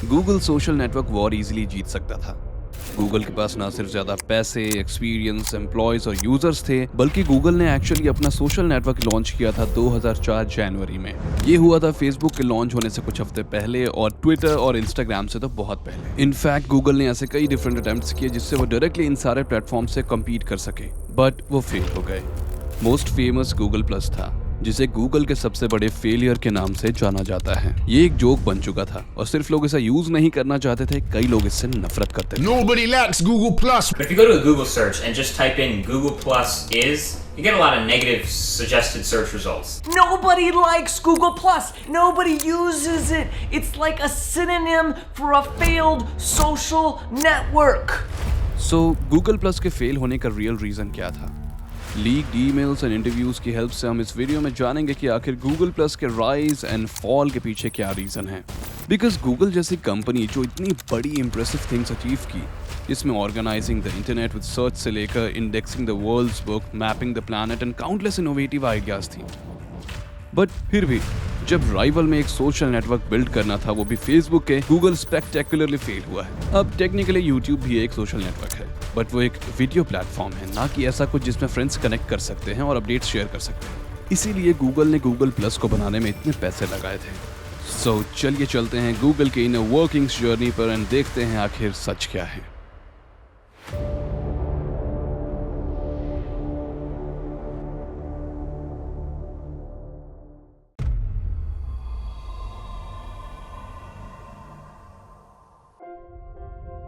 Google social network war easily जीत सकता था। गूगल के पास ना सिर्फ ज्यादा पैसे, एक्सपीरियंस, एम्प्लॉयज और यूजर्स थे, बल्कि गूगल ने एक्चुअली अपना सोशल नेटवर्क लॉन्च किया था 2004 जनवरी में। ये हुआ था फेसबुक के लॉन्च होने से कुछ हफ्ते पहले और ट्विटर और इंस्टाग्राम से तो बहुत पहले। इनफैक्ट गूगल ने ऐसे कई डिफरेंट अटेम्प्ट्स किए जिससे वो डायरेक्टली इन सारे प्लेटफॉर्म से कम्पीट कर सके, बट वो फेल हो गए। मोस्ट फेमस गूगल प्लस था, जिसे गूगल के सबसे बड़े फेलियर के नाम से जाना जाता है। ये एक जोक बन चुका था और सिर्फ लोग इसे यूज नहीं करना चाहते थे, कई लोग इससे नफरत करते थे। Nobody likes Google Plus. But if you go to a Google search and just type in Google Plus is, you get a lot of negative suggested search results. Nobody likes Google Plus. Nobody uses it. It's like a synonym for a failed social network. So Google plus के fail होने का real reason क्या था? Leaked emails and interviews की help से हम इस video में जानेंगे कि आखिर गूगल प्लस के राइज एंड फॉल के पीछे क्या रीजन है। बिकॉज गूगल जैसी कंपनी जो इतनी बड़ी इंप्रेसिव थिंग्स अचीव की, जिसमें organising the internet with search से लेकर indexing the world's book, mapping the planet and countless innovative ideas थी, बट फिर भी जब राइवल में एक सोशल नेटवर्क बिल्ड करना था, वो भी फेसबुक के, गूगल स्पेक्टेकुलरली फेल हुआ है। अब टेक्निकली यूट्यूब भी एक सोशल नेटवर्क है, बट वो एक वीडियो प्लेटफॉर्म है, ना कि ऐसा कुछ जिसमें फ्रेंड्स कनेक्ट कर सकते हैं और अपडेट्स शेयर कर सकते हैं। इसीलिए गूगल ने गूगल प्लस को बनाने में इतने पैसे लगाए थे। सो चलिए चलते हैं गूगल के इनर वर्किंग्स जर्नी पर एंड देखते हैं आखिर सच क्या है।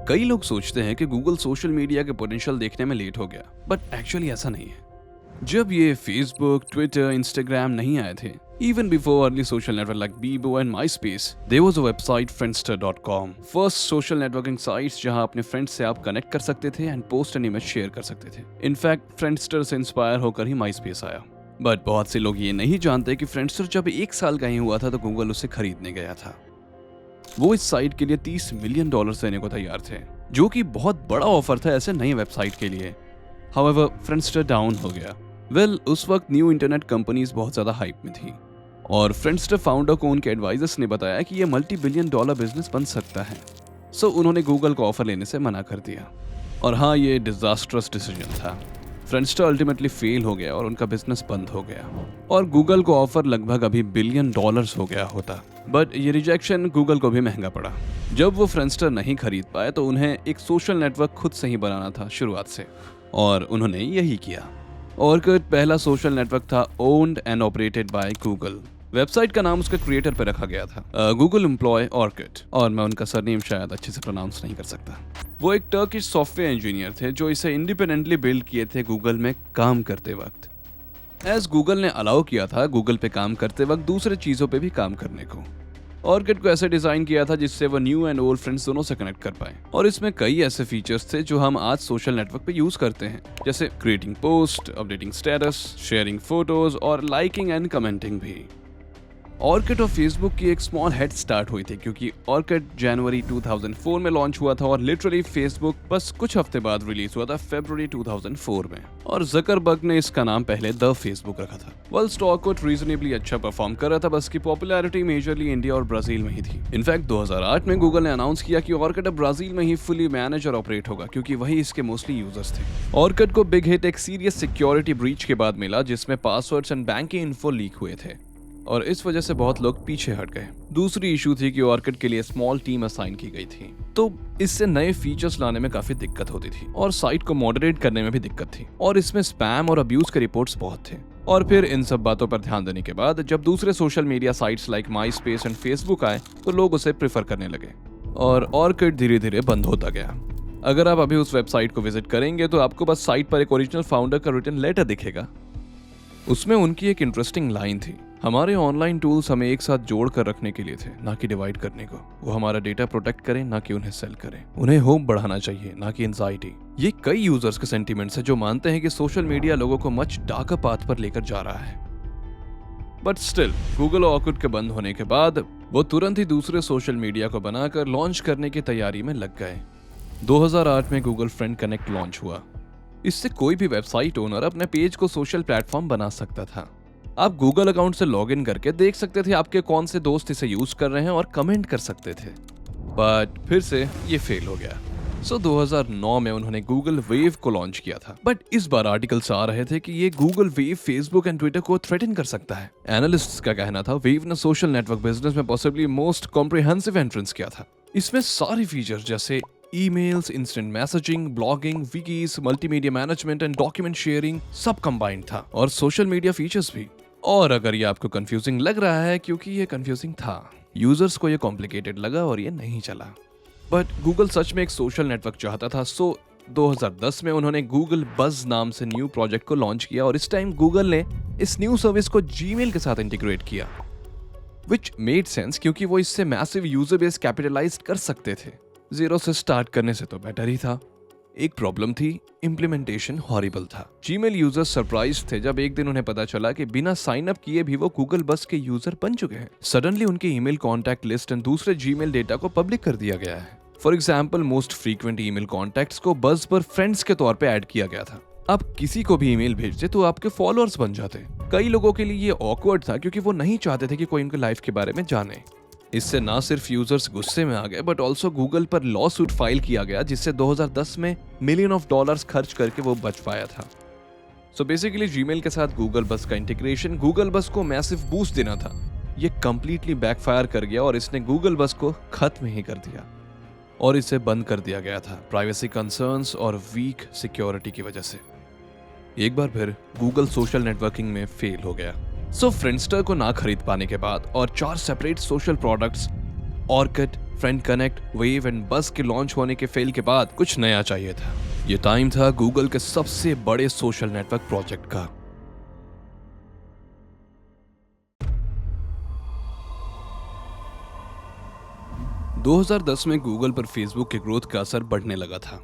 कई लोग सोचते हैं कि गूगल सोशल मीडिया के पोटेंशियल देखने में लेट हो गया, बट एक्चुअली ऐसा नहीं है। जब ये फेसबुक, ट्विटर, इंस्टाग्राम नहीं आए थे, even before early social network like Bebo and MySpace, there was a website friendster.com, first social networking sites जहां अपने फ्रेंड्स से आप कनेक्ट कर सकते थे and post and image share कर सकते थे। इनफैक्ट फ्रेंडस्टर से इंस्पायर होकर ही MySpace आया। बट बहुत से लोग ये नहीं जानते कि फ्रेंडस्टर जब 1 साल का ही हुआ था तो गूगल उसे खरीदने गया था। वो इस साइट के लिए $30 मिलियन देने को तैयार थे, जो कि बहुत बड़ा ऑफर था ऐसे नई वेबसाइट के लिए। हाउएवर फ्रेंडस्टर डाउन हो गया। उस वक्त न्यू इंटरनेट कंपनीज बहुत ज्यादा हाइप में थी और फ्रेंडस्टर फाउंडर को उनके एडवाइजर्स ने बताया कि ये $multi-billion बिजनेस बन सकता है। सो उन्होंने गूगल को ऑफर लेने से मना कर दिया। और हाँ, ये डिजास्ट्रस डिसीजन था। फ्रेंडस्टर अल्टीमेटली फेल हो गया और उनका बिजनेस बंद हो गया और गूगल को ऑफर लगभग अभी $1 बिलियन हो गया होता। बट ये रिजेक्शन गूगल को भी महंगा पड़ा। जब वो फ्रेंडस्टर नहीं खरीद पाए तो उन्हें एक सोशल नेटवर्क खुद से ही बनाना था शुरुआत से, और उन्होंने यही किया। ऑर्किड पहला सोशल नेटवर्क था, owned and operated by Google. Website का नाम उसके क्रिएटर पे रखा गया था, गूगल एम्प्लॉय ऑर्किड, और मैं उनका सरनेम शायद अच्छे से प्रोनाउंस नहीं कर सकता। वो एक टर्किश सॉफ्टवेयर इंजीनियर थे जो इसे इंडिपेंडेंटली बिल्ड किए थे गूगल में काम करते वक्त। एज गूगल ने अलाउ किया था गूगल पे काम करते वक्त दूसरे चीजों पे भी काम करने को। ऑर्किड को ऐसे डिजाइन किया था जिससे वो न्यू एंड ओल्ड फ्रेंड्स दोनों से कनेक्ट कर पाए, और इसमें कई ऐसे फीचर्स थे जो हम आज सोशल नेटवर्क पे यूज करते हैं, जैसे creating post, updating status, sharing photos और लाइकिंग एंड कमेंटिंग भी। ऑर्किड और फेसबुक की एक स्मॉल हेड स्टार्ट हुई थी क्योंकि ऑर्किड जनवरी 2004 में लॉन्च हुआ था और लिटरली फेसबुक बस कुछ हफ्ते बाद रिलीज हुआ था फरवरी 2004 में, और जकरबर्ग ने इसका नाम पहले द फेसबुक रखा था। वर्ल्ड ऑर्किड रीजनेबली अच्छा परफॉर्म कर रहा था, बस की पॉपुलैरिटी मेजरली इंडिया और ब्राजील में ही थी। इनफैक्ट 2008 में गूगल ने अनाउंस किया कि ऑर्किड अब ब्राजील में ही फुली मैनेज और ऑपरेट होगा क्योंकि वही इसके मोस्टली यूजर्स थे। ऑर्किड को बिग हिट एक सीरियस सिक्योरिटी ब्रीच के बाद मिला जिसमें passwords and banking info leak हुए थे, और इस वजह से बहुत लोग पीछे हट गए। दूसरी इशू थी कि ऑर्किड के लिए स्मॉल टीम असाइन की गई थी, तो इससे नए फीचर्स लाने में काफी दिक्कत होती थी और साइट को मॉडरेट करने में भी दिक्कत थी, और इसमें स्पैम और अब्यूज के रिपोर्ट्स बहुत थे। और फिर इन सब बातों पर ध्यान देने के बाद जब दूसरे social media sites like MySpace and Facebook आए तो लोग उसे प्रेफर करने लगे और ऑर्किड धीरे धीरे बंद होता गया। अगर आप अभी उस वेबसाइट को विजिट करेंगे तो आपको बस साइट पर एक ओरिजिनल फाउंडर का रिटन लेटर दिखेगा। उसमें उनकी एक इंटरेस्टिंग लाइन थी, हमारे ऑनलाइन टूल्स हमें एक साथ जोड़ कर रखने के लिए थे, ना कि डिवाइड करने को। वो हमारा डेटा प्रोटेक्ट करें, ना कि उन्हें सेल करें। उन्हें होप बढ़ाना चाहिए, ना कि एंजाइटी। ये कई यूजर्स के सेंटीमेंट्स हैं जो मानते हैं कि सोशल मीडिया लोगों को मच डार्कर पाथ पर लेकर जा रहा है। बट स्टिल गूगल और ऑर्किड के बंद होने के बाद वो तुरंत ही दूसरे सोशल मीडिया को बनाकर लॉन्च करने की तैयारी में लग गए। 2008 में गूगल फ्रेंड कनेक्ट लॉन्च हुआ। इससे कोई भी वेबसाइट ओनर अपने पेज को सोशल प्लेटफॉर्म बना सकता था। आप गूगल अकाउंट से लॉगिन करके देख सकते थे आपके कौन से दोस्त इसे यूज कर रहे हैं और कमेंट कर सकते थे। बट फिर से ये फेल हो गया। 2009 में उन्होंने गूगल वेव को लॉन्च किया था, बट इस बार आर्टिकल्स आ रहे थे कि ये Google wave Facebook and Twitter को थ्रेटन कर सकता है। एनालिस्ट्स का कहना था वेव ने सोशल नेटवर्क बिजनेस में पॉसिबली मोस्ट कॉम्प्रिहेंसिव एंट्रेंस किया था। इसमें सारे फीचर्स जैसे emails, instant messaging, blogging, wikis, multimedia management and document sharing सब कंबाइंड था, और सोशल मीडिया फीचर्स भी। और अगर ये आपको कंफ्यूजिंग लग रहा है, क्योंकि ये कंफ्यूजिंग था, यूजर्स को ये कॉम्प्लिकेटेड लगा और ये नहीं चला। बट गूगल सच में एक सोशल नेटवर्क चाहता था, सो 2010 में उन्होंने गूगल बज नाम से न्यू प्रोजेक्ट को लॉन्च किया, और इस टाइम गूगल ने इस न्यू सर्विस को जीमेल के साथ इंटीग्रेट किया, विच मेड सेंस क्योंकि वो इससे मैसिव यूजर बेस कैपिटलाइज कर सकते थे। जीरो से स्टार्ट करने से तो बेटर ही था। एक प्रॉब्लम थी, इम्प्लीमेंटेशन हॉरिबल था। जीमेल यूजर्स सरप्राइज थे जब एक दिन उन्हें पता चला कि बिना साइन अप किए भी वो गूगल बस के यूजर बन चुके हैं। सडनली उनके ईमेल कॉन्टैक्ट लिस्ट एंड दूसरे जीमेल डेटा को पब्लिक कर दिया गया है। For example, most frequent email contacts को बस पर फ्रेंड्स के तौर पे ऐड किया गया था। अब किसी को भी ईमेल भेजते तो आपके फॉलोअर्स बन जाते। कई लोगों के लिए ये ऑकवर्ड था क्योंकि वो नहीं चाहते थे कि कोई उनके लाइफ के बारे में जाने। इससे ना सिर्फ यूजर्स गुस्से में आ गए, बट ऑल्सो गूगल पर लॉ सूट फाइल किया गया, जिससे 2010 में $मिलियन खर्च करके वो बच पाया था। सो बेसिकली जीमेल के साथ गूगल बस का इंटीग्रेशन गूगल बस को मैसिव बूस्ट देना था। ये कंप्लीटली बैकफायर कर गया और इसने गूगल बस को खत्म ही कर दिया, और इसे बंद कर दिया गया था प्राइवेसी कंसर्न्स और वीक सिक्योरिटी की वजह से। एक बार फिर गूगल सोशल नेटवर्किंग में फेल हो गया। सो फ्रेंडस्टर को ना खरीद पाने के बाद और 4 separate social products orchid, friend connect, wave and बस के लॉन्च होने के फेल के बाद कुछ नया चाहिए था। ये टाइम था गूगल के सबसे बड़े सोशल नेटवर्क प्रोजेक्ट का। दो 2010 में गूगल पर फेसबुक के ग्रोथ का असर बढ़ने लगा था।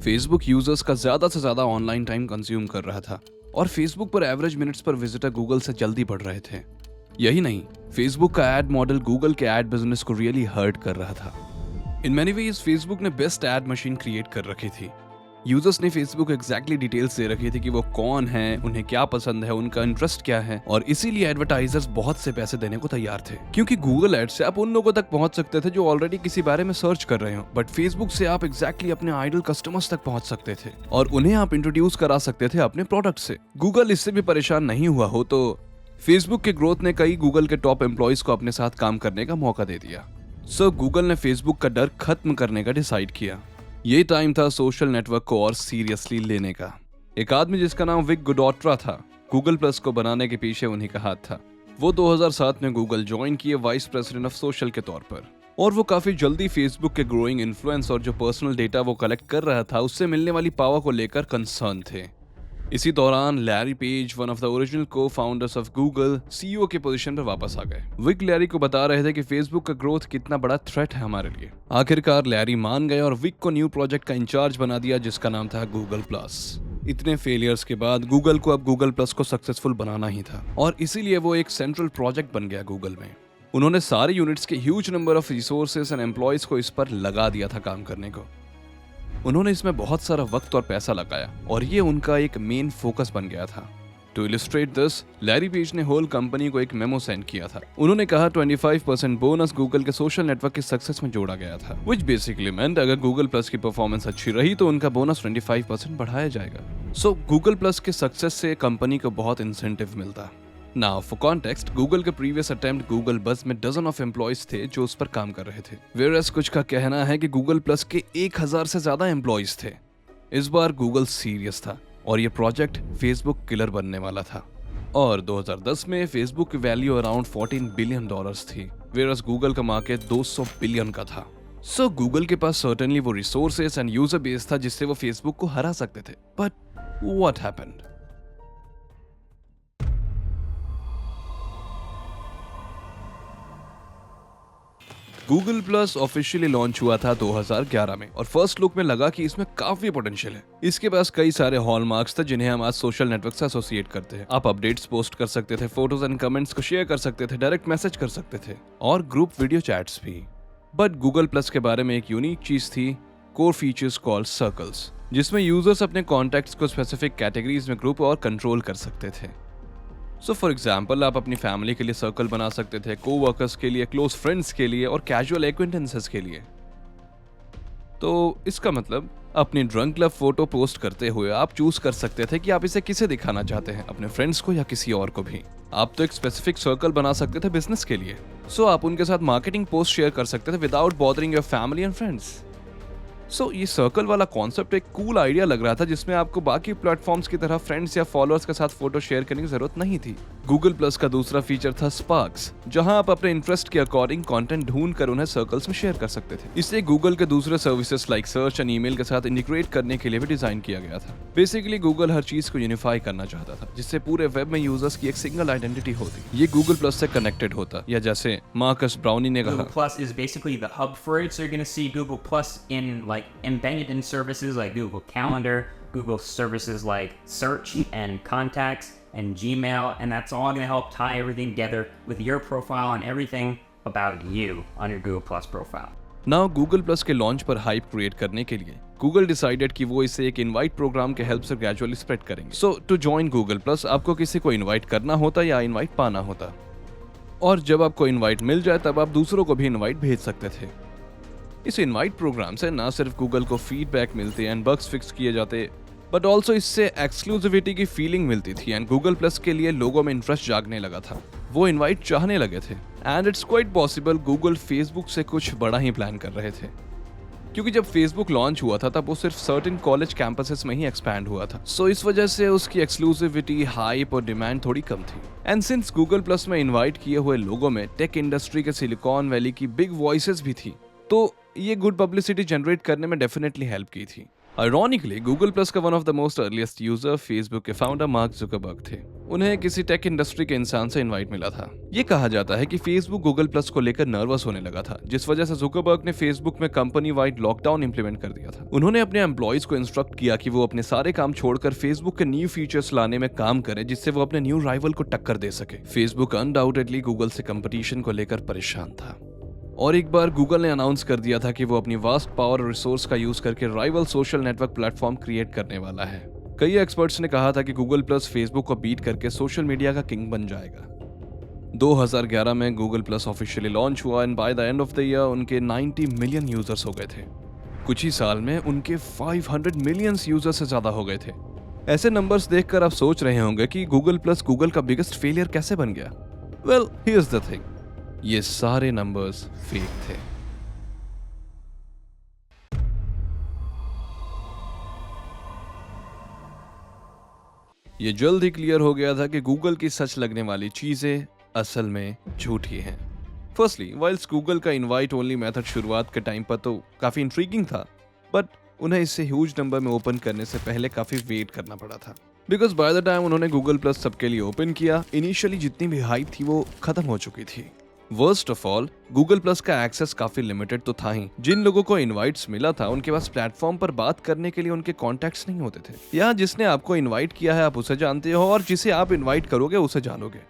फेसबुक यूजर्स का ज्यादा से ज्यादा ऑनलाइन टाइम कंज्यूम कर रहा था, और फेसबुक पर एवरेज मिनट्स पर विजिटर गूगल से जल्दी बढ़ रहे थे। यही नहीं, फेसबुक का एड मॉडल गूगल के एड बिजनेस को रियली हर्ट कर रहा था। इन मैनी वेज फेसबुक ने बेस्ट एड मशीन क्रिएट कर रखी थी। यूजर्स ने फेसबुक एग्जैक्टली डिटेल्स दे रखी थी कि वो कौन है, उन्हें क्या पसंद है, उनका इंटरेस्ट क्या है, और इसीलिए एडवर्टाइजर्स बहुत से पैसे देने को तैयार थे, क्योंकि गूगल एड से आप उन लोगों तक पहुंच सकते थे जो ऑलरेडी किसी बारे में सर्च कर रहे हो, बट फेसबुक से आप एग्जैक्टली अपने आइडल कस्टमर्स तक पहुंच सकते थे और उन्हें आप इंट्रोड्यूस करा सकते थे अपने प्रोडक्ट से। गूगल इससे भी परेशान नहीं हुआ हो तो फेसबुक के ग्रोथ ने कई गूगल के टॉप एम्प्लॉयज को अपने साथ काम करने का मौका दे दिया। सो गूगल ने फेसबुक का डर खत्म करने का डिसाइड किया। ये टाइम था सोशल नेटवर्क को और सीरियसली लेने का। एक आदमी जिसका नाम विक गुडोट्रा था, गूगल प्लस को बनाने के पीछे उन्हीं का हाथ था। वो 2007 में गूगल ज्वाइन किए वाइस प्रेसिडेंट ऑफ सोशल के तौर पर, और वो काफी जल्दी फेसबुक के ग्रोइंग इन्फ्लुएंस और जो पर्सनल डेटा वो कलेक्ट कर रहा था उससे मिलने वाली पावर को लेकर कंसर्न थे। इसी दौरान Larry page, one of the original को फाउंडर्स ऑफ गूगल, सीईओ के पोजीशन पर वापस आ गए। विक लैरी को बता रहे थे कि फेसबुक का ग्रोथ कितना बड़ा थ्रेट है हमारे लिए। आखिरकार लैरी मान गए और विक को न्यू प्रोजेक्ट का इंचार्ज बना दिया, जिसका नाम था गूगल प्लस। इतने फेलियर्स के बाद गूगल को अब गूगल प्लस को सक्सेसफुल बनाना ही था, और इसीलिए वो एक सेंट्रल प्रोजेक्ट बन गया गूगल में। उन्होंने सारे यूनिट्स के huge number of resources and employees को इस पर लगा दिया था काम करने को। उन्होंने इसमें बहुत सारा वक्त और पैसा लगाया, और ये उनका एक मेन फोकस बन गया था। To illustrate this, Larry Page ने होल कंपनी को एक मेमो सेंड किया था। उन्होंने कहा 25% बोनस गूगल के सोशल नेटवर्क की सक्सेस में जोड़ा गया था, व्हिच बेसिकली मेंट अगर गूगल प्लस की परफॉर्मेंस अच्छी रही तो उनका बोनस 25% बढ़ाया जाएगा। सो गूगल प्लस के सक्सेस से कंपनी को बहुत इंसेंटिव मिलता। नाउ फॉर कॉन्टेक्स्ट, गूगल के प्रीवियस अटेम्प्ट गूगल बस में डजन ऑफ एम्प्लॉयज थे जो उस पर काम कर रहे थे, वेयरएज कुछ का कहना है कि गूगल प्लस के 1000 से ज्यादा एम्प्लॉयज थे। इस बार गूगल सीरियस था और ये प्रोजेक्ट फेसबुक किलर बनने वाला था। और 2010 में फेसबुक की वैल्यू अराउंड $14 बिलियन थी, वेयरएज गूगल का मार्केट 200 बिलियन का था। सो गूगल के पास सर्टेनली वो रिसोर्सेस एंड यूजर बेस था जिससे वो फेसबुक को हरा सकते थे। But what happened? Google plus officially launch हुआ था 2011 में, और फर्स्ट लुक में लगा कि इसमें काफी पोटेंशियल है। इसके पास कई सारे हॉलमार्क्स थे जिन्हें हम आज सोशल नेटवर्क से एसोसिएट करते हैं। आप अपडेट्स पोस्ट कर सकते थे, फोटोज एंड कमेंट्स को शेयर कर सकते थे, डायरेक्ट मैसेज कर सकते थे, और ग्रुप वीडियो चैट्स भी। बट गूगल प्लस के बारे में एक यूनिक चीज थी, कोर फीचर्स कॉल्ड सर्कल्स, जिसमें यूजर्स अपने कॉन्टैक्ट्स को स्पेसिफिक कैटेगरीज में ग्रुप और कंट्रोल कर सकते थे। सो फॉर एग्जाम्पल आप अपनी फैमिली के लिए सर्कल बना सकते थे, कोवर्कर्स के लिए, क्लोज फ्रेंड्स के लिए और कैजुअल एक्वेंटेंसेस के लिए। तो इसका मतलब अपनी ड्रंक क्लब फोटो पोस्ट करते हुए आप चूज कर सकते थे कि आप इसे किसे दिखाना चाहते हैं, अपने फ्रेंड्स को या किसी और को भी। आप तो एक स्पेसिफिक सर्कल बना सकते थे बिजनेस के लिए, सो आप उनके साथ मार्केटिंग पोस्ट शेयर कर सकते थे without bothering your family and friends. So ये सर्कल वाला कॉन्सेप्ट एक कूल आइडिया लग रहा था, जिसमें आपको बाकी प्लेटफॉर्म्स की तरह फ्रेंड्स या फॉलोअर्स के साथ फोटो शेयर करने की जरूरत नहीं थी। गूगल प्लस का दूसरा फीचर था स्पार्क्स, जहां आप अपने इंटरेस्ट के अकॉर्डिंग कंटेंट ढूंढ कर उन्हें सर्कल्स में शेयर कर सकते थे। इसे गूगल के दूसरे services like search and email के साथ इंटीग्रेट करने के लिए भी डिजाइन किया गया था। बेसिकली गूगल हर चीज को यूनिफाई करना चाहता था, जिससे पूरे वेब में यूजर्स की एक सिंगल आइडेंटिटी होती, ये गूगल प्लस से कनेक्टेड होता, या जैसे मार्कस ब्राउनी ने कहा, Google Plus is basically the hub for it. So you're going to see Google Plus in like embedded in services like Google Calendar, Google services like Search and Contacts and Gmail, and that's all going to help tie everything together with your profile and everything about you on your Google Plus profile. Now Google plus के launch पर hype create करने के लिए Google decided कि वो इसे एक invite programme के हेल्प से ग्रेजुअली स्प्रेड करेंगे। सो टू जॉइन गूगल प्लस आपको किसी को इनवाइट करना होता या इनवाइट पाना होता, और जब आपको इनवाइट मिल जाए तब आप दूसरों को भी इनवाइट भेज सकते थे। इस इनवाइट प्रोग्राम से ना सिर्फ गूगल को फीडबैक मिलते एंड बग्स फिक्स किए जाते, बट ऑल्सो इससे एक्सक्लूसिविटी की फीलिंग मिलती थी एंड गूगल प्लस के लिए लोगों में इंटरेस्ट जागने लगा था, वो इनवाइट चाहने लगे थे। And it's quite possible Google Facebook से कुछ बड़ा ही प्लान कर रहे थे, क्योंकि जब फेसबुक लॉन्च हुआ था तब वो सिर्फ सर्टेन कॉलेज कैंपसेस में ही एक्सपैंड हुआ था। सो इस वजह से उसकी एक्सक्लूसिविटी, हाइप और डिमांड थोड़ी कम थी। एंड सिंस गूगल प्लस में इनवाइट किए हुए लोगों में टेक इंडस्ट्री के सिलिकॉन वैली की बिग वॉइसेस भी थी, तो ये गुड पब्लिसिटी जनरेट करने में डेफिनेटली हेल्प की थी। आयरॉनिकली गूगल प्लस का one of the most earliest user Facebook के फाउंडर मार्क जुकरबर्ग थे। उन्हें किसी टेक इंडस्ट्री के इंसान से इनवाइट मिला था। ये कहा जाता है कि फेसबुक गूगल प्लस को लेकर नर्वस होने लगा था, जिस वजह से जुकरबर्ग ने फेसबुक में कंपनी वाइड लॉकडाउन इंप्लीमेंट कर दिया था। उन्होंने अपने एम्प्लॉइज को इंस्ट्रक्ट किया कि वो अपने सारे काम छोड़कर फेसबुक के न्यू फीचर्स लाने में काम करें, जिससे वो अपने न्यू राइवल को टक्कर दे सके। फेसबुक अनडाउटेडली गूगल से कंपटीशन को लेकर परेशान था, और एक बार गूगल ने अनाउंस कर दिया था कि वो अपनी वास्ट पावर और रिसोर्स का यूज करके rival social network platform create करने वाला है। कई एक्सपर्ट्स ने कहा था कि गूगल प्लस फेसबुक को बीट करके सोशल मीडिया का किंग बन जाएगा। 2011 में गूगल प्लस ऑफिशियली लॉन्च हुआ and by the end of the year उनके 90 मिलियन यूजर्स हो गए थे। कुछ ही साल में उनके 500 मिलियन यूजर्स से ज्यादा हो गए थे। ऐसे नंबर्स देखकर आप सोच रहे होंगे कि गूगल प्लस गूगल का बिगेस्ट फेलियर कैसे बन गया। वेल, हियर्स द थिंग, ये सारे नंबर्स फेक थे। ये जल्द ही क्लियर हो गया था कि गूगल की सच लगने वाली चीजें असल में झूठी हैं। फर्स्टली, वाइल्स गूगल का इनवाइट ओनली मेथड शुरुआत के टाइम पर तो काफी इंट्रीगिंग था, बट उन्हें इसे ह्यूज नंबर में ओपन करने से पहले काफी वेट करना पड़ा था, बिकॉज बाय द टाइम उन्होंने गूगल प्लस सबके लिए ओपन किया, इनिशियली जितनी भी हाइप थी वो खत्म हो चुकी थी। Worst of all, Google plus का एक्सेस काफी लिमिटेड तो था ही। जिन लोगों को इनवाइट्स मिला था उनके पास प्लेटफॉर्म पर बात करने के लिए उनके कॉन्टैक्ट्स नहीं होते थे, या जिसने आपको इनवाइट किया है आप उसे जानते हो और जिसे आप इनवाइट करोगे उसे जानोगे।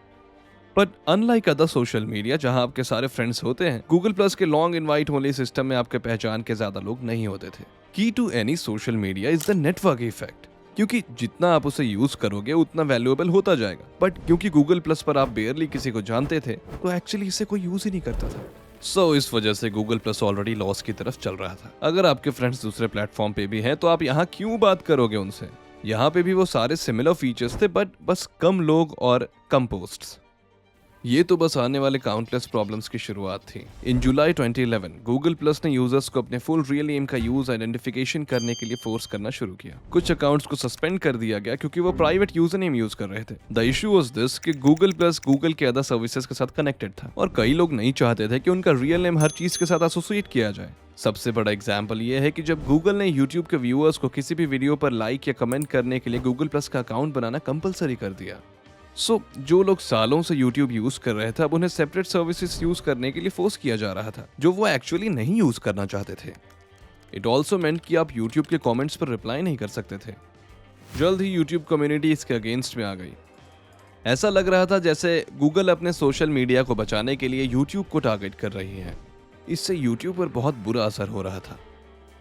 But unlike other social media जहां आपके सारे फ्रेंड्स होते हैं, गूगल प्लस के लॉन्ग इनवाइट ओनली सिस्टम में आपके पहचान के ज्यादा लोग नहीं होते थे। Key to any social media is the network effect, क्योंकि जितना आप उसे यूज करोगे उतना वैल्यूएबल होता जाएगा। बट क्योंकि गूगल प्लस पर आप बेयरली किसी को जानते थे, तो एक्चुअली इसे कोई यूज ही नहीं करता था। सो इस वजह से गूगल प्लस ऑलरेडी लॉस की तरफ चल रहा था। अगर आपके फ्रेंड्स दूसरे प्लेटफॉर्म पे भी हैं, तो आप यहाँ क्यों बात करोगे उनसे? यहाँ पे भी वो सारे सिमिलर फीचर्स थे, बट बस कम लोग और कम पोस्ट्स। ये तो बस आने वाले काउंटलेस प्रॉब्लम्स की शुरुआत थी। इन जुलाई 2011 गूगल प्लस ने यूजर्स को अपने फुल रियल नेम का यूज आइडेंटिफिकेशन करने के लिए फोर्स करना शुरू किया। कुछ अकाउंट्स को सस्पेंड कर दिया गया क्योंकि वो प्राइवेट यूजर नेम यूज कर रहे थे। द इशू वाज दिस कि गूगल प्लस गूगल के अदर सर्विसेज के साथ कनेक्टेड था, और कई लोग नहीं चाहते थे कि उनका रियल नेम हर चीज के साथ एसोसिएट किया जाए। सबसे बड़ा एग्जाम्पल ये है कि जब गूगल ने यूट्यूब के व्यूअर्स को किसी भी वीडियो पर लाइक या कमेंट करने के लिए गूगल प्लस का अकाउंट बनाना कंपलसरी कर दिया। सो जो लोग सालों से YouTube यूज कर रहे थे, अब उन्हें सेपरेट सर्विसेज यूज करने के लिए फोर्स किया जा रहा था, जो वो एक्चुअली नहीं यूज करना चाहते थे। इट ऑल्सो मेंट कि आप YouTube के कमेंट्स पर रिप्लाई नहीं कर सकते थे। जल्द ही YouTube कम्युनिटी इसके अगेंस्ट में आ गई। ऐसा लग रहा था जैसे गूगल अपने सोशल मीडिया को बचाने के लिए YouTube को टारगेट कर रही है। इससे YouTube पर बहुत बुरा असर हो रहा था।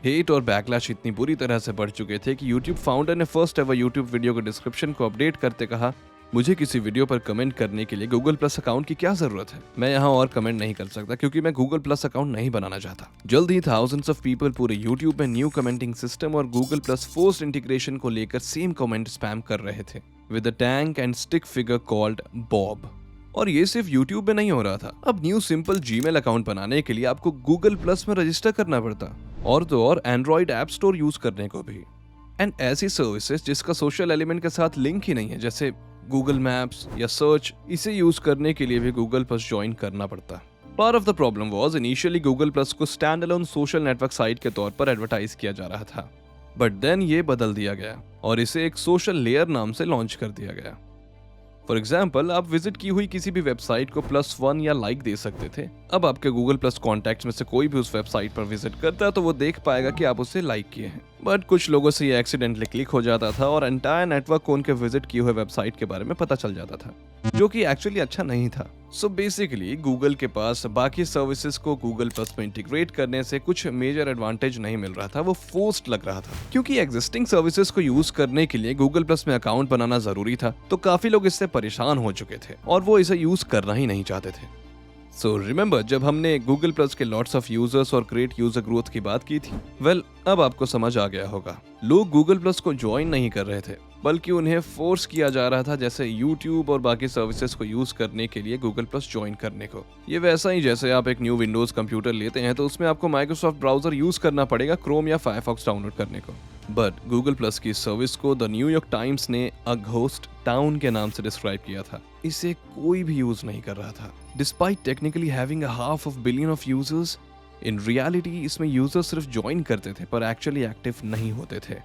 हेट और बैकलैश इतनी बुरी तरह से बढ़ चुके थे कि YouTube फाउंडर ने फर्स्ट एवर YouTube वीडियो के डिस्क्रिप्शन को अपडेट करते कहा मुझे किसी वीडियो पर कमेंट करने के लिए गूगल प्लस अकाउंट की क्या जरूरत है? मैं यहाँ और कमेंट नहीं कर सकता क्योंकि मैं गूगल प्लस अकाउंट नहीं बनाना चाहता। जल्द ही थाउजेंड्स ऑफ पीपल पूरे यूट्यूब में न्यू कमेंटिंग सिस्टम और गूगल प्लस फोर्स्ड इंटीग्रेशन को लेकर सेम कमेंट स्पैम कर रहे थे with a tank and stick figure called Bob. और ये सिर्फ यूट्यूब में नहीं हो रहा था। अब न्यू सिंपल जीमेल अकाउंट बनाने के लिए आपको गूगल प्लस में रजिस्टर करना पड़ता, और तो और एंड्रॉइड ऐप स्टोर यूज करने को भी। एंड ऐसी सर्विसेज जिसका सोशल एलिमेंट के साथ लिंक ही नहीं है, जैसे गूगल मैप्स या सर्च, इसे यूज करने के लिए भी गूगल प्लस ज्वाइन करना पड़ता। Part of the problem was initially Google plus को stand alone social network site के तौर पर एडवर्टाइज किया जा रहा था, बट देन ये बदल दिया गया और इसे एक सोशल लेयर नाम से लॉन्च कर दिया गया। फॉर एग्जाम्पल, आप विजिट की हुई किसी भी वेबसाइट को +1 या लाइक दे सकते थे। अब आपके गूगल प्लस कॉन्टैक्ट्स में से कोई भी उस वेबसाइट पर विजिट करता है तो वो देख पाएगा कि आप उसे लाइक किए हैं। बट कुछ लोगों से ये एक्सीडेंटली क्लिक हो जाता था और एंटायर नेटवर्क को उनके विजिट किए हुए वेबसाइट के बारे में पता चल जाता था, जो कि एक्चुअली अच्छा नहीं था। सो बेसिकली गूगल के पास बाकी सर्विसेज को गूगल प्लस में इंटीग्रेट करने से कुछ मेजर एडवांटेज नहीं मिल रहा था, वो फोर्स्ड लग रहा था। क्योंकि एग्जिस्टिंग सर्विसेज को यूज करने के लिए गूगल प्लस में अकाउंट बनाना जरूरी था, तो काफी लोग इससे परेशान हो चुके थे और वो इसे यूज करना ही नहीं चाहते थे। सो रिमेंबर, जब हमने गूगल प्लस के लॉट्स ऑफ यूजर्स और ग्रेट यूजर ग्रोथ की बात की थी, वेल अब आपको समझ आ गया होगा। लोग गूगल प्लस को ज्वाइन नहीं कर रहे थे, बल्कि उन्हें फोर्स किया जा रहा था, जैसे यूट्यूब और बाकी सर्विसेज को यूज करने के लिए गूगल प्लस ज्वाइन करने को। ये वैसा ही जैसे आप एक न्यू विंडोज कंप्यूटर लेते हैं तो उसमें आपको माइक्रोसॉफ्ट ब्राउजर यूज करना पड़ेगा क्रोम या फायरफॉक्स डाउनलोड करने को। बट गूगल प्लस की सर्विस को द न्यूयॉर्क टाइम्स ने अ घोस्ट टाउन के नाम से डिस्क्राइब किया था। इसे कोई भी यूज नहीं कर रहा था। Despite technically having a half of billion of users, in reality इसमें यूजर्स सिर्फ ज्वाइन करते थे पर एक्चुअली एक्टिव नहीं होते थे।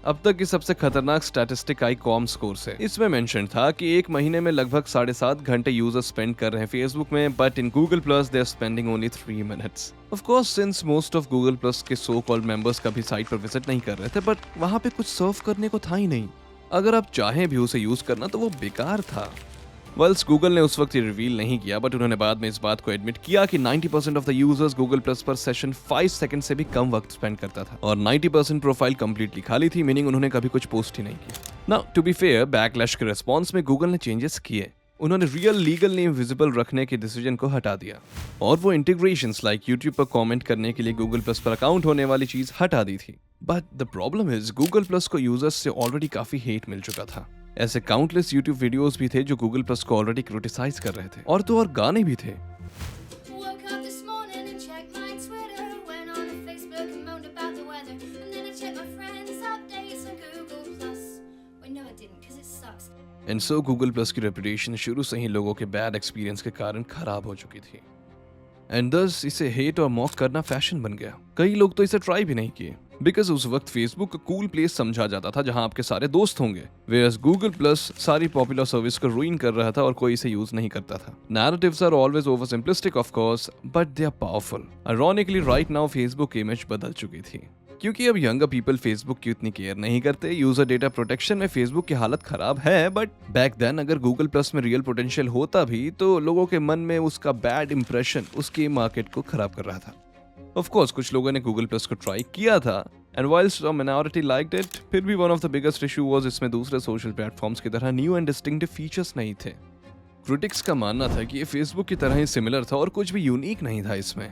अब तक की सबसे खतरनाक स्टैटिस्टिक आई कॉमस्कोर से। इसमें मेंशन था कि एक महीने में लगभग 7.5 घंटे यूजर स्पेंड कर रहे हैं फेसबुक में, but in Google Plus they are spending only 3 minutes. Of course, since most of Google plus के सो कॉल्ड मेंबर्स कभी साइट पर विजिट नहीं कर रहे थे, बट वहां पे कुछ सर्व करने को था ही नहीं। अगर आप चाहें भी उसे यूज करना तो वो बेकार था। वेल्स, गूगल ने उस वक्त ये रिवील नहीं किया, बट उन्होंने बाद में इस बात को एडमिट किया कि 90% of the users Google plus पर सेशन 5 सेकंड से भी कम वक्त स्पेंड करता था और 90% प्रोफाइल कंप्लीटली खाली थी, मीनिंग उन्होंने कभी कुछ पोस्ट ही नहीं किया। Now to be fair, backlash के रिस्पॉन्स में गूगल ने चेंजेस किए। उन्होंने रियल लीगल नेम विजिबल रखने के डिसीजन को हटा दिया और वो इंटीग्रेशंस लाइक यूट्यूब पर कमेंट करने के लिए गूगल प्लस पर अकाउंट होने वाली चीज हटा दी थी। But the problem is Google plus को यूजर्स से ऑलरेडी काफी हेट मिल चुका था। ऐसे काउंटलेस यूट्यूब वीडियोस भी थे जो गूगल प्लस को ऑलरेडी क्रिटिसाइज कर रहे थे, और तो और गाने भी थे। Woke up this morning and checked my Twitter, went on to Facebook and moaned about the weather, and then I checked my friends' updates on Google Plus. Wait, no, I didn't, because it sucks. And so Google plus की reputation शुरू से ही लोगों के bad experience के कारण खराब हो चुकी थी, एंड दस इसे हेट और मॉक करना फैशन बन गया। कई लोग तो इसे ट्राई भी नहीं किए, बिकॉज उस वक्त फेसबुक को कूल प्लेस समझा जाता था जहां आपके सारे दोस्त होंगे, वेयरएज गूगल प्लस सारी पॉपुलर सर्विस को रूइन कर रहा था और कोई इसे यूज नहीं करता था। Narratives are always over simplistic of course, but they are powerful. Ironically right now Facebook की इमेज बदल चुकी थी, क्योंकि अब यंगर पीपल फेसबुक की उतनी केयर नहीं करते। यूजर डेटा प्रोटेक्शन में फेसबुक की हालत खराब है, बट बैक देन अगर गूगल प्लस में रियल पोटेंशियल होता भी तो लोगों के मन में उसका बैड इंप्रेशन उसके मार्केट को खराब कर रहा था। ऑफ कोर्स, कुछ लोगों ने गूगल प्लस को ट्राई किया था, and whilst a minority liked it, फिर भी one of the biggest issue was इसमें दूसरे सोशल प्लेटफॉर्म्स की तरह न्यू एंड डिस्टिंक्टिव फीचर्स नहीं थे। क्रिटिक्स का मानना था कि ये फेसबुक की तरह ही सिमिलर था और कुछ भी यूनिक नहीं था इसमें।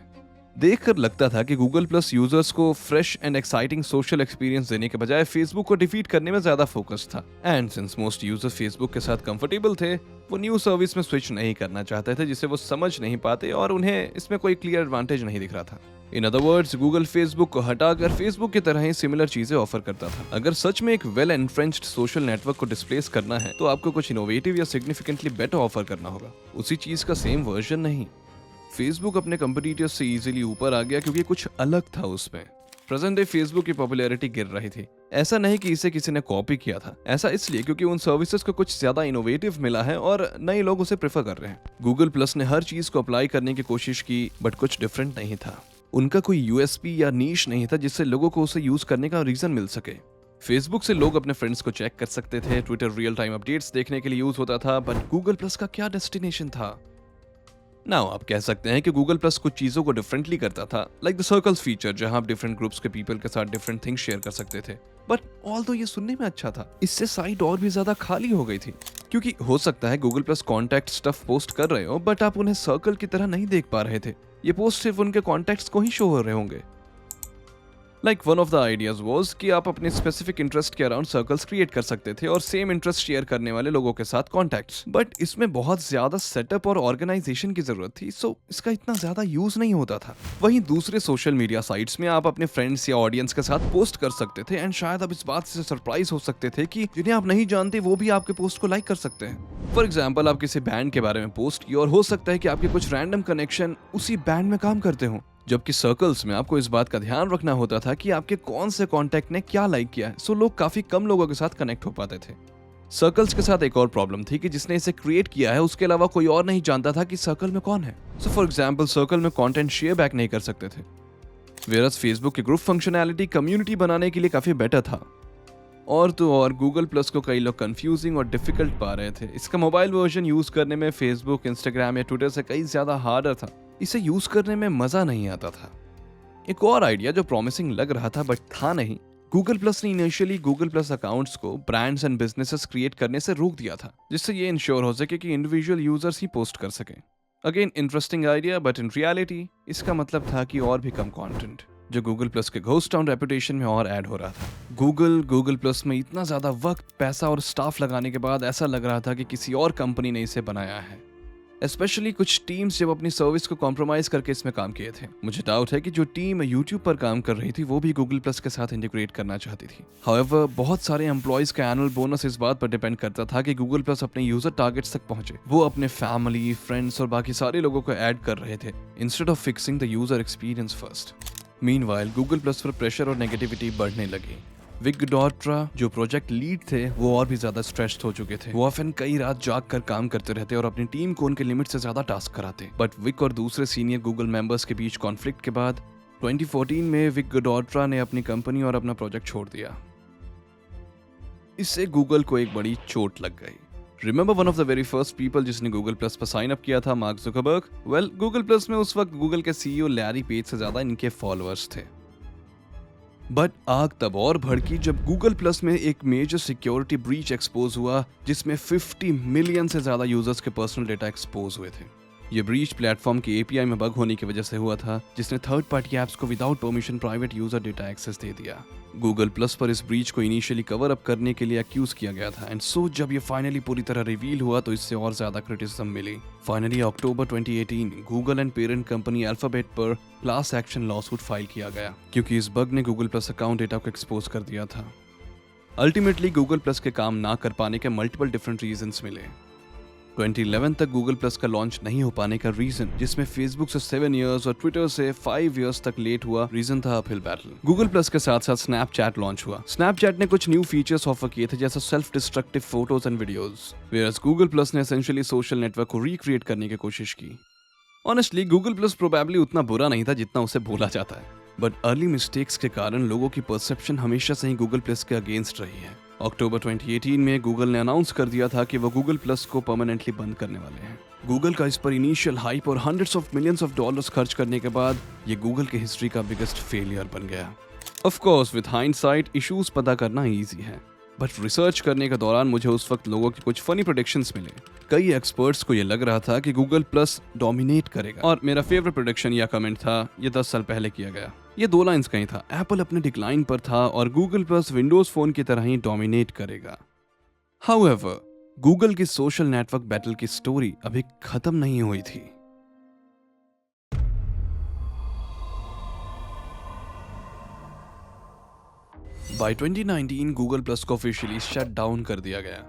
देखकर लगता था कि गूगल प्लस यूजर्स को fresh and exciting social experience देने के बजाय फेसबुक को डिफीट करने में ज्यादा फोकस था। And since most users Facebook के साथ कंफर्टेबल थे, वो न्यू सर्विस में स्विच नहीं करना चाहते थे जिसे वो समझ नहीं पाते और उन्हें इसमें कोई क्लियर एडवांटेज नहीं दिख रहा था। In other words, Google Facebook को हटाकर फेसबुक की तरह ही सिमिलर चीजें ऑफर करता था। अगर सच में एक वेल एंट्रेंच्ड सोशल नेटवर्क को डिस्प्लेस करना है तो आपको कुछ इनोवेटिव या सिग्निफिकेंटली बेटर ऑफर करना होगा, उसी चीज का सेम वर्जन नहीं। फेसबुक अपने कंपटीटर्स से इजीली ऊपर आ गया क्योंकि कुछ अलग था उसमें। प्रेजेंट डे फेसबुक की पॉपुलैरिटी गिर रही थी। ऐसा नहीं कि इसे किसी ने कॉपी किया था, ऐसा इसलिए क्योंकि उन सर्विसेज को कुछ ज्यादा इनोवेटिव मिला है और नए लोग उसे प्रेफर कर रहे हैं। गूगल प्लस ने हर चीज को अप्लाई करने की कोशिश की, बट कुछ डिफरेंट नहीं था। उनका कोई यूएसपी या नीश नहीं था जिससे लोगों को उसे यूज करने का रीजन मिल सके। फेसबुक से लोग अपने फ्रेंड्स को चेक कर सकते थे, ट्विटर रियल टाइम अपडेट्स देखने के लिए यूज होता था, बट गूगल प्लस का क्या डेस्टिनेशन था? नाउ आप कह सकते हैं कि गूगल प्लस कुछ चीजों को डिफरेंटली करता था, लाइक द सर्कल्स फीचर, जहां आप डिफरेंट ग्रुप्स के पीपल के साथ डिफरेंट थिंग्स शेयर कर सकते थे। बट ऑल्दो ये सुनने में अच्छा था, इससे साइट और भी ज्यादा खाली हो गई थी। क्योंकि हो सकता है Google plus contact stuff post कर रहे हो, बट आप उन्हें सर्कल की तरह नहीं देख पा रहे थे। ये पोस्ट सिर्फ उनके कॉन्टैक्ट्स को ही शो हो रहे होंगे। Like one of the ideas was कि आप अपने स्पेसिफिक इंटरेस्ट के अराउंड सर्कल्स क्रिएट कर सकते थे और सेम इंटरेस्ट शेयर करने वाले लोगों के साथ कॉन्टैक्ट्स। बट इसमें बहुत ज्यादा सेटअप और ऑर्गेनाइजेशन की जरूरत थी, सो इसका इतना ज्यादा यूज नहीं होता था। वहीं दूसरे सोशल मीडिया साइट्स में आप अपने फ्रेंड्स या ऑडियंस के साथ पोस्ट कर सकते थे, एंड शायद आप इस बात से सरप्राइज हो सकते थे कि जिन्हें आप नहीं जानते वो भी आपके पोस्ट को लाइक कर सकते हैं। फॉर एग्जाम्पल, आप किसी बैंड के बारे में पोस्ट किया और हो सकता है कि आपके कुछ रैंडम कनेक्शन उसी बैंड में काम करते हो, जबकि सर्कल्स में आपको इस बात का ध्यान रखना होता था कि आपके कौन से कॉन्टैक्ट ने क्या लाइक किया है, सो लोग काफी कम लोगों के साथ कनेक्ट हो पाते थे। सर्कल्स के साथ एक और प्रॉब्लम थी कि जिसने इसे क्रिएट किया है उसके अलावा कोई और नहीं जानता था कि सर्कल में कौन है। सो फॉर एग्जाम्पल, सर्कल में कॉन्टेंट शेयर बैक नहीं कर सकते थे, वेयरएज़ फेसबुक की ग्रुप फंक्शनैलिटी कम्युनिटी बनाने के लिए काफी बेटर था। और तो और गूगल प्लस को कई लोग कंफ्यूजिंग और डिफिकल्ट पा रहे थे। इसका मोबाइल वर्जन यूज करने में फेसबुक, इंस्टाग्राम या ट्विटर से कई ज्यादा हार्डर था। इसे यूज करने में मजा नहीं आता था। एक और आइडिया जो प्रॉमिसिंग लग रहा था बट था नहीं, गूगल प्लस ने इनिशियली गूगल प्लस अकाउंट्स को ब्रांड्स एंड बिजनेसेस क्रिएट करने से रोक दिया था, जिससे ये इंश्योर हो सके कि इंडिविजुअल यूजर्स ही पोस्ट कर सकें। Again interesting idea, but in reality इसका मतलब था कि और भी कम कंटेंट जो गूगल प्लस के घोस्ट टाउन रेपुटेशन में और ऐड हो रहा था। गूगल प्लस में इतना ज्यादा वक्त, पैसा और स्टाफ लगाने के बाद ऐसा लग रहा था कि किसी और कंपनी ने इसे बनाया है। स्पेशली कुछ टीम्स जब अपनी सर्विस को कॉम्प्रोमाइज करके इसमें काम किए थे। मुझे डाउट है कि जो टीम यूट्यूब पर काम कर रही थी वो भी गूगल प्लस के साथ इंटीग्रेट करना चाहती थी। हाउएवर, बहुत सारे एम्प्लॉयज का एनुअल बोनस इस बात पर डिपेंड करता था कि गूगल प्लस अपने यूजर टारगेट्स तक पहुंचे। वो अपने फैमिली, फ्रेंड्स और बाकी सारे लोगों को ऐड कर रहे थे instead of fixing the user experience first. Meanwhile Google plus पर प्रेशर और नेगेटिविटी बढ़ने लगी। विक डॉट्रा जो प्रोजेक्ट लीड थे वो और भी ज्यादा स्ट्रेस्ड हो चुके थे। वो ऑफन कई रात जाग कर काम करते रहते और अपनी टीम को उनके लिमिट से ज्यादा टास्क कराते। बट विक और दूसरे सीनियर गूगल मेंबर्स के बीच कॉन्फ्लिक्ट के बाद 2014 में विक डॉट्रा ने अपनी कंपनी और अपना प्रोजेक्ट छोड़ दिया। इससे गूगल को एक बड़ी चोट लग गई। Remember one of the very first people जिसने गूगल प्लस पर साइन अप किया था, mark Zuckerberg. Well, Google plus में उस वक्त गूगल के सीईओ लैरी पेज से ज्यादा इनके फॉलोअर्स थे। बट आग तब और भड़की जब गूगल प्लस में एक मेजर सिक्योरिटी ब्रीच एक्सपोज हुआ, जिसमें 50 मिलियन से ज्यादा यूजर्स के पर्सनल डेटा एक्सपोज हुए थे। ये ब्रीच प्लेटफॉर्म की एपीआई में बग होने की वजह से हुआ था, जिसने थर्ड पार्टी एप्स को without permission private user data access दे दिया। गूगल प्लस पर इस ब्रीच को इनिशियली कवर अप करने के लिए अक्यूज किया गया था, एंड सो जब ये फाइनली पूरी तरह रिवील हुआ तो इससे और ज्यादा क्रिटिसिज्म मिली। Finally October 2018 Google and parent company Alphabet पर क्लास एक्शन लॉसूट फाइल किया गया, क्योंकि इस बग ने गूगल प्लस अकाउंट डेटा को एक्सपोज कर दिया था। अल्टीमेटली गूगल प्लस के काम ना कर पाने के मल्टीपल डिफरेंट रीजंस मिले। 2011 तक गूगल प्लस का लॉन्च नहीं हो पाने का रीजन, जिसमें फेसबुक से 7 इयर्स और ट्विटर से 5 इयर्स तक लेट हुआ, रीजन था अपहिल बैटल। गूगल प्लस के साथ साथ स्नैपचैट लॉन्च हुआ। स्नैपचैट ने कुछ न्यू फीचर्स ऑफर किए थे, जैसे self destructive photos and videos, whereas Google plus ने एसेंशियली सोशल नेटवर्क को रिक्रिएट करने की कोशिश की। ऑनेस्टली गूगल प्लस प्रोबेबली उतना बुरा नहीं था जितना उसे बोला जाता है, बट अर्ली मिस्टेक्स के कारण लोगों की परसेप्शन हमेशा से ही गूगल प्लस के अगेंस्ट रही है। अक्टूबर 2018 में गूगल ने अनाउंस कर दिया था कि वो गूगल प्लस को परमानेंटली बंद करने वाले हैं। गूगल का इस पर इनिशियल हाइप और hundreds of millions of dollars खर्च करने के बाद ये गूगल की हिस्ट्री का बिगेस्ट फेलियर बन गया। Of course with hindsight issues पता करना इजी है, बट रिसर्च करने के दौरान मुझे उस वक्त लोगों के कुछ फनी प्रेडिक्शंस मिले। कई एक्सपर्ट्स को ये लग रहा था कि गूगल प्लस डोमिनेट करेगा, और मेरा फेवरेट प्रेडिक्शन या कमेंट था, ये 10 साल पहले किया गया। ये 2 लाइंस कहीं था, एप्पल अपने डिक्लाइन पर था और गूगल प्लस विंडोज फोन की तरह ही डोमिनेट करेगा। हाउएवर, गूगल की सोशल नेटवर्क बैटल की स्टोरी अभी खत्म नहीं हुई थी। बाय 2019 गूगल प्लस को ऑफिशियली शट डाउन कर दिया गया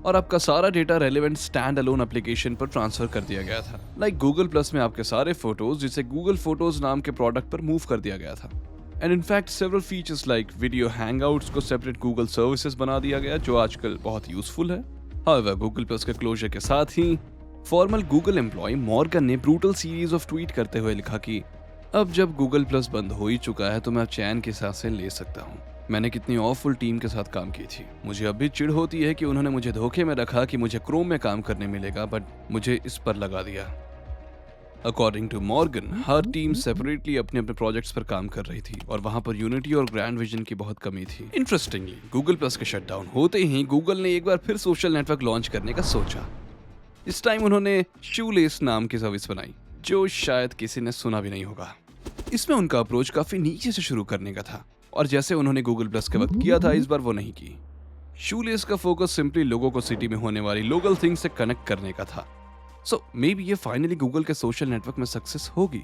और आपका सारा data relevant stand alone application पर ट्रांसफर कर दिया गया था। लाइक गूगल प्लस में आपके सारे फोटोज जिसे गूगल फोटोज नाम के प्रोडक्ट पर मूव कर दिया गया था। And in fact several features like video Hangouts को सेपरेट गूगल सर्विसेज बना दिया गया, जो आजकल बहुत यूजफुल है। हाउएवर, गूगल प्लस के क्लोजर के साथ ही फॉर्मल गूगल एम्प्लॉय मॉर्गन ने ब्रूटल सीरीज ऑफ ट्वीट करते हुए लिखा कि अब जब गूगल प्लस बंद हो ही चुका है तो मैं चैन की सांसें ले सकता हूँ। मैंने कितनी ऑफुल टीम के साथ काम की थी। मुझे अब भी चिढ़ होती है कि उन्होंने मुझे धोखे में रखा कि मुझे क्रोम में काम करने मिलेगा, बट मुझे इस पर लगा दिया। अकॉर्डिंग टू मॉर्गन, हर टीम सेपरेटली अपने अपने प्रोजेक्ट्स पर काम कर रही थी और वहां पर यूनिटी और ग्रैंड विजन की बहुत कमी थी। इंटरेस्टिंगली, गूगल प्लस के शटडाउन होते ही गूगल ने एक बार फिर सोशल नेटवर्क लॉन्च करने का सोचा। इस टाइम उन्होंने शूलेस नाम की सर्विस बनाई, जो शायद किसी ने सुना भी नहीं होगा। इसमें उनका अप्रोच काफी नीचे से शुरू करने का था और जैसे उन्होंने गूगल प्लस के वक्त किया था, इस बार वो नहीं की। शूलेस का फोकस सिंपली लोगों को सिटी में होने वाली लोकल थिंग्स से कनेक्ट करने का था। सो मे बी ये फाइनली गूगल के सोशल नेटवर्क में सक्सेस होगी।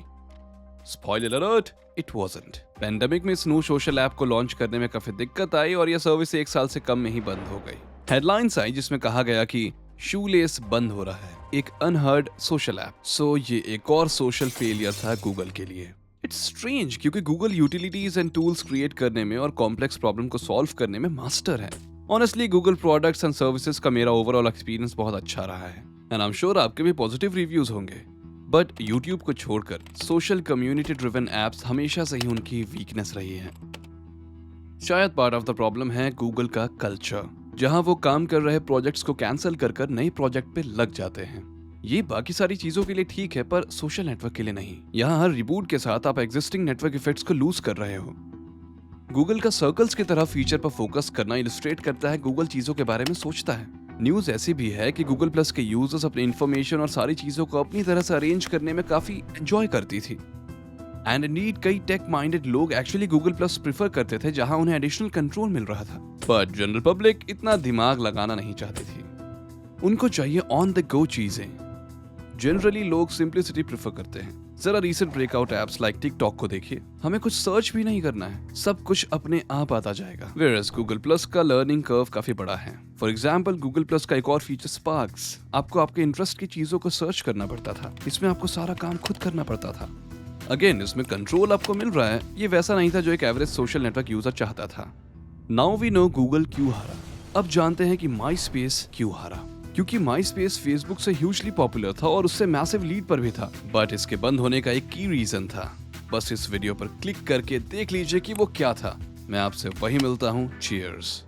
Spoiler alert, it wasn't. Pandemic में इस न्यू सोशल ऐप को लॉन्च करने में काफी दिक्कत आई और यह सर्विस 1 साल से कम में ही बंद हो गई। हेडलाइंस आई जिसमें कहा गया कि शूलेस बंद हो रहा है, एक अनहर्ड सोशल ऐप। सो ये एक और सोशल फेलियर था गूगल के लिए। इट्स स्ट्रेंज क्योंकि Google utilities and tools create करने में और कॉम्प्लेक्स प्रॉब्लम को सॉल्व करने में मास्टर है। Honestly Google products and services का मेरा ओवरऑल एक्सपीरियंस बहुत अच्छा रहा है एंड आई एम श्योर आपके भी पॉजिटिव रिव्यूज होंगे। बट यूट्यूब को छोड़कर सोशल कम्युनिटी ड्रिवन एप्स हमेशा से ही उनकी वीकनेस रही है। शायद पार्ट ऑफ द प्रॉब्लम है गूगल का कल्चर, जहां वो काम कर रहे प्रोजेक्ट्स को कैंसिल कर नए प्रोजेक्ट पे लग जाते हैं। ये बाकी सारी चीजों के लिए ठीक है पर सोशल नेटवर्क के लिए नहीं। यहाँ हर रिबूट के साथ आप एग्जिस्टिंग नेटवर्क इफेक्ट्स को लूज कर रहे हो। गूगल का सर्कल्स की तरह फीचर पर फोकस करना इलस्ट्रेट करता है गूगल चीजों के बारे में सोचता है। न्यूज ऐसी भी है कि गूगल प्लस के यूजर्स अपनी इंफॉर्मेशन और सारी चीजों को अपनी तरह से अरेंज करने में काफी एंजॉय करती थी। एंड इंडीड कई टेक माइंडेड लोग एक्चुअली गूगल प्लस प्रेफर करते थे जहां उन्हें एडिशनल कंट्रोल मिल रहा था। बट जनरल पब्लिक इतना दिमाग लगाना नहीं चाहती थी, उनको चाहिए ऑन द गो चीजें। जनरली लोग सिंपलिसिटी प्रेफर करते हैं। जरा recent breakout apps like TikTok को देखिए, हमें कुछ सर्च भी नहीं करना है, सब कुछ अपने आप आता जाएगा। वेयरएज गूगल प्लस का लर्निंग कर्व काफी बड़ा है। फॉर एग्जांपल गूगल प्लस का एक और फीचर स्पार्क्स, आपको आपके इंटरेस्ट की चीजों को सर्च करना पड़ता था, इसमें आपको सारा काम खुद करना पड़ता था। अगेन इसमें कंट्रोल आपको मिल रहा है, ये वैसा नहीं था जो एक एवरेज सोशल नेटवर्क यूजर चाहता था। नाउ वी नो गूगल क्यों हारा। अब जानते हैं कि माई स्पेस क्यों हारा, क्योंकि माई स्पेस फेसबुक से ह्यूजली पॉपुलर था और उससे मैसिव लीड पर भी था। बट इसके बंद होने का एक की रीजन था, बस इस वीडियो पर क्लिक करके देख लीजिए कि वो क्या था। मैं आपसे वही मिलता हूँ। चीयर्स।